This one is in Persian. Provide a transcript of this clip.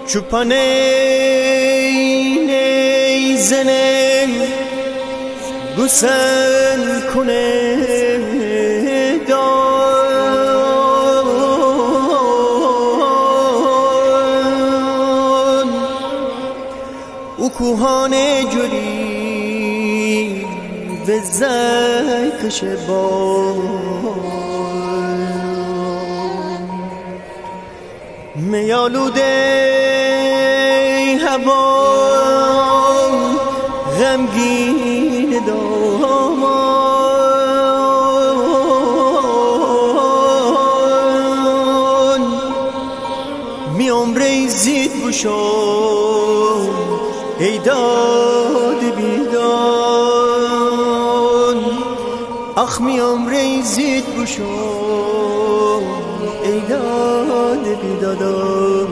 چوپانه نیزنه گسل کنه دان او کوهانه جوری به زیکش میالوده هوا غمگین دامان می عمره زید بوشم ای داد بیدان اخ می عمره زید بوشم ای داد بیدادان